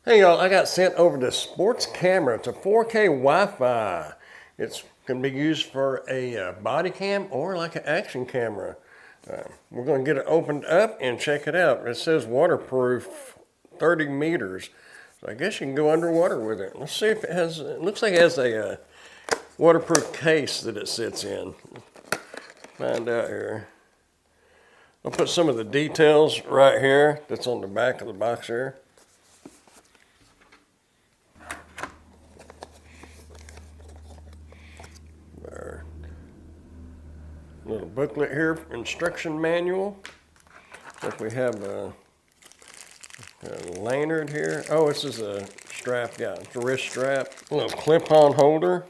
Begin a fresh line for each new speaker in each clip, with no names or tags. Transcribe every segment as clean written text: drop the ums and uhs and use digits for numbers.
Hey y'all, I got sent over this sports camera. It's a 4K Wi-Fi. It can be used for a body cam or like an action camera. We're going to get it opened up and check it out. It says waterproof 30 meters. So I guess you can go underwater with it. Let's see if it has, it looks like it has a waterproof case that it sits in. Find out here. I'll put some of the details right here that's on the back of the box here. Little booklet here, instruction manual. Like we have a lanyard here. Oh, this is a strap, yeah, it's a wrist strap. A little clip-on holder,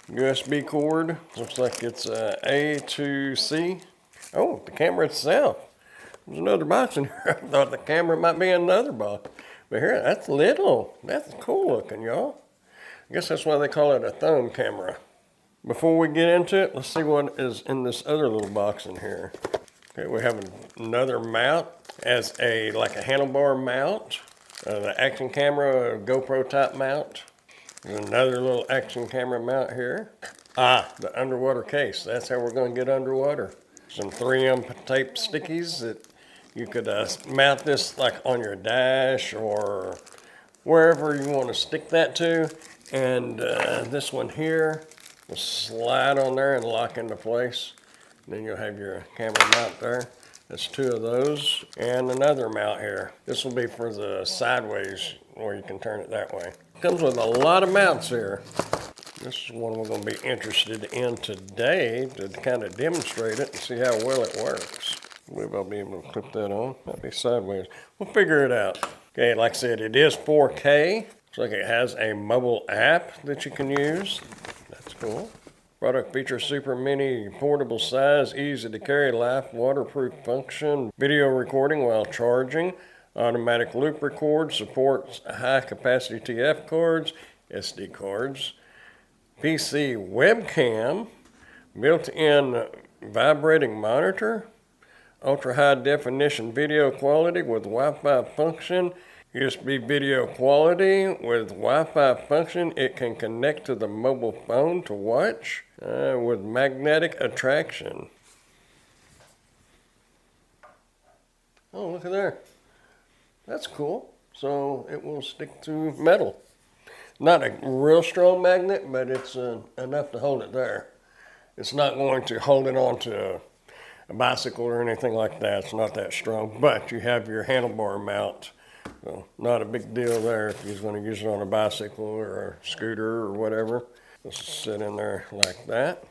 USB cord. Looks like it's A to C. Oh, the camera itself. There's another box in here. I thought the camera might be in another box. But here, that's little. That's cool looking, y'all. I guess that's why they call it a thumb camera. Before we get into it, let's see what is in this other little box in here. Okay, we have another mount as like a handlebar mount. The action camera, GoPro type mount. There's another little action camera mount here. The underwater case. That's how we're going to get underwater. Some 3M tape stickies that you could mount this like on your dash or wherever you want to stick that to. And this one here will slide on there and lock into place. Then you'll have your camera mount there. That's two of those. And another mount here. This will be for the sideways where you can turn it that way. Comes with a lot of mounts here. This is one we're going to be interested in today to kind of demonstrate it and see how well it works. I believe I'll be able to clip that on. Might be sideways. We'll figure it out. Okay, like I said, it is 4K. Looks like it has a mobile app that you can use. That's cool. Product features super mini portable size, easy to carry, life waterproof function, video recording while charging, automatic loop record, supports high capacity TF cards, SD cards, PC webcam, built-in vibrating monitor, ultra high definition video quality with Wi-Fi function, USB video quality with Wi-Fi function. It can connect to the mobile phone to watch with magnetic attraction. Oh, look at there. That's cool. So it will stick to metal. Not a real strong magnet, but it's enough to hold it there. It's not going to hold it onto a bicycle or anything like that. It's not that strong, but you have your handlebar mount. So not a big deal there if you're going to use it on a bicycle or a scooter or whatever. Just sit in there like that.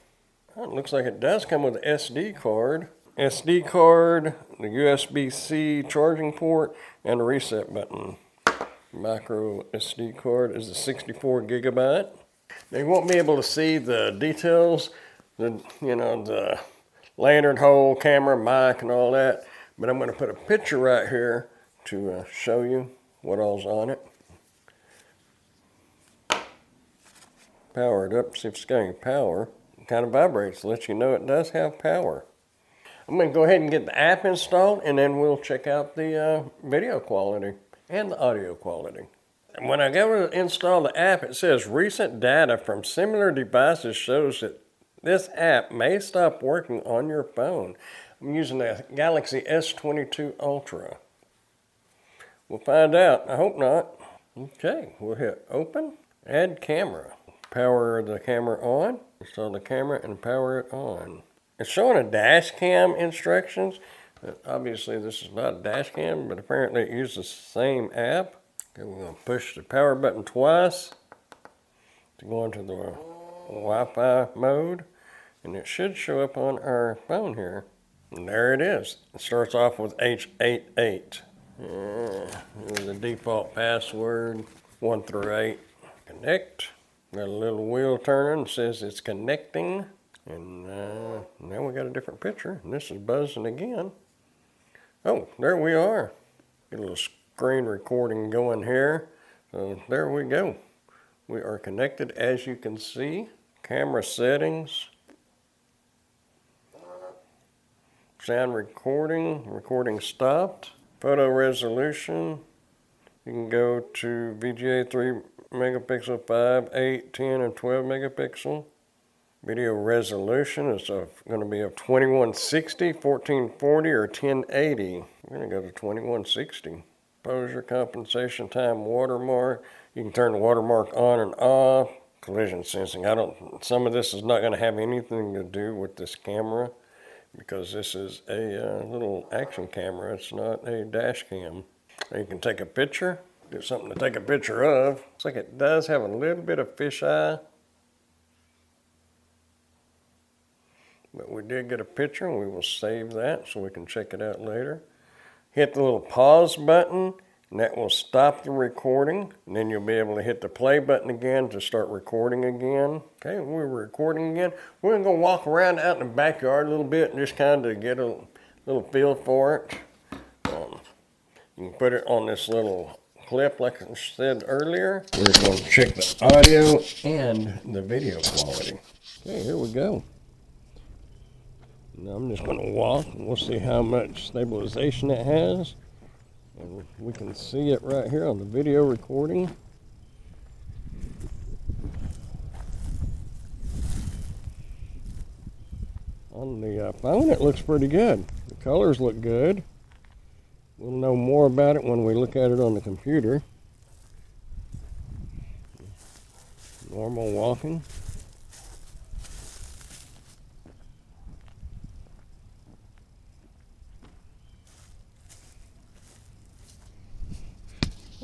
Oh, it looks like it does come with an SD card. SD card, the USB-C charging port, and a reset button. Micro SD card is a 64 gigabyte. Now you won't be able to see the details, the lanyard hole, camera, mic, and all that, but I'm going to put a picture right here to show you what all's on it. Power it up, see if it's got any power. It kind of vibrates to let you know it does have power. I'm going to go ahead and get the app installed, and then we'll check out the video quality and the audio quality. And when I go to install the app, it says recent data from similar devices shows that this app may stop working on your phone. I'm using the Galaxy S22 Ultra. We'll find out. I hope not. Okay, we'll hit open, add camera. Power the camera on, install the camera and power it on. It's showing a dash cam instructions. Obviously this is not a dash cam, but apparently it uses the same app. Okay, we're going to push the power button twice to go into the Wi-Fi mode, and it should show up on our phone here. And there it is. It starts off with H88. Here's the default password, 1 through 8. Connect. Got a little wheel turning, says it's connecting. And now we got a different picture, and this is buzzing again. Oh, there we are. Get a little screen recording going here. So there we go. We are connected, as you can see. Camera settings. Sound recording. Recording stopped. Photo resolution. You can go to VGA 3 megapixel, 5, 8, 10, and 12 megapixel. Video resolution is going to be of 2160, 1440, or 1080. We're going to go to 2160. Exposure, compensation, time, watermark. You can turn the watermark on and off. Collision sensing. Some of this is not going to have anything to do with this camera because this is a little action camera. It's not a dash cam. You can take a picture. Do something to take a picture of. Looks like it does have a little bit of fisheye. But we did get a picture and we will save that so we can check it out later. Hit the little pause button and that will stop the recording. And then you'll be able to hit the play button again to start recording again. Okay, we're recording again. We're going to go walk around out in the backyard a little bit and just kind of get a little feel for it. You can put it on this little clip like I said earlier. We're going to check the audio and the video quality. Okay, here we go. Now I'm just going to walk and we'll see how much stabilization it has. And we can see it right here on the video recording. On the phone it looks pretty good. The colors look good. We'll know more about it when we look at it on the computer. Normal walking.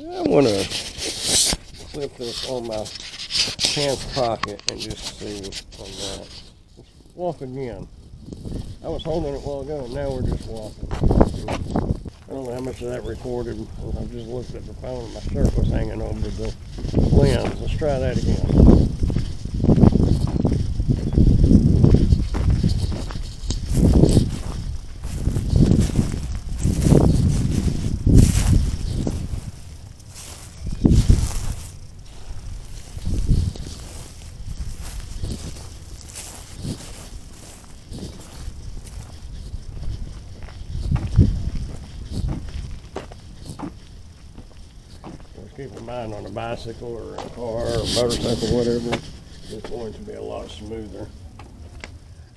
I want to clip this on my pants pocket and just see on that. Let's walk again. I was holding it a while ago and now we're just walking. I don't know how much of that recorded. I just looked at the phone and my shirt was hanging over the lens. Let's try that again. Keep in mind on a bicycle or a car or a motorcycle, whatever, it's going to be a lot smoother.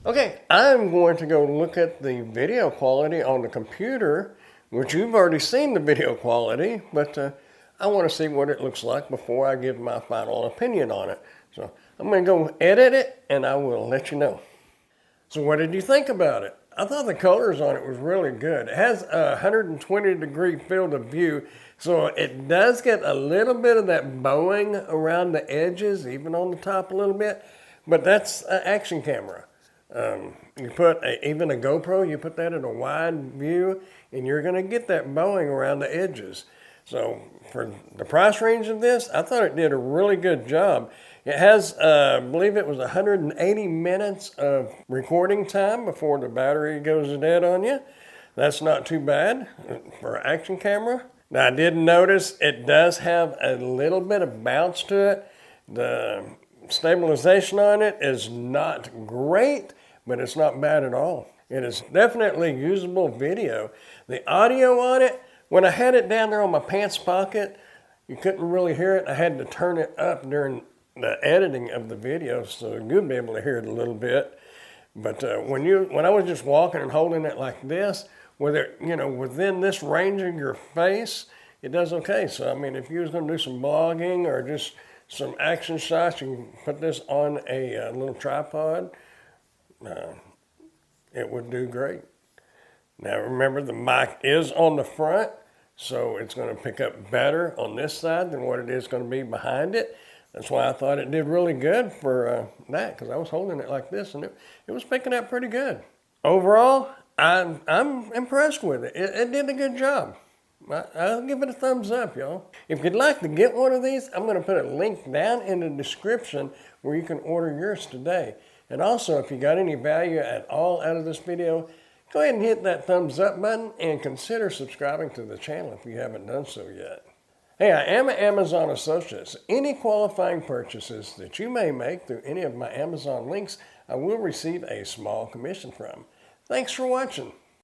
Okay, I'm going to go look at the video quality on the computer, which you've already seen the video quality, but I want to see what it looks like before I give my final opinion on it. So I'm going to go edit it and I will let you know. So what did you think about it? I thought the colors on it was really good. It has a 120-degree field of view, so it does get a little bit of that bowing around the edges, even on the top a little bit, but that's an action camera. You put even a GoPro, you put that in a wide view, and you're going to get that bowing around the edges. So for the price range of this, I thought it did a really good job. It has, I believe it was 180 minutes of recording time before the battery goes dead on you. That's not too bad for an action camera. Now I did notice it does have a little bit of bounce to it. The stabilization on it is not great, but it's not bad at all. It is definitely usable video. The audio on it, when I had it down there on my pants pocket, you couldn't really hear it. I had to turn it up during the editing of the video so you'd be able to hear it a little bit. But when I was just walking and holding it like this, with it, within this range of your face, it does okay. So I mean, if you was going to do some vlogging or just some action shots, you can put this on a little tripod. It would do great. Now remember, the mic is on the front, so it's going to pick up better on this side than what it is going to be behind it. That's why I thought it did really good for that, because I was holding it like this and it was picking up pretty good. Overall, I'm impressed with it. It did a good job. I'll give it a thumbs up, y'all. If you'd like to get one of these, I'm going to put a link down in the description where you can order yours today. And also, if you got any value at all out of this video, go ahead and hit that thumbs up button and consider subscribing to the channel if you haven't done so yet. Hey, I am an Amazon associate, so any qualifying purchases that you may make through any of my Amazon links, I will receive a small commission from. Thanks for watching.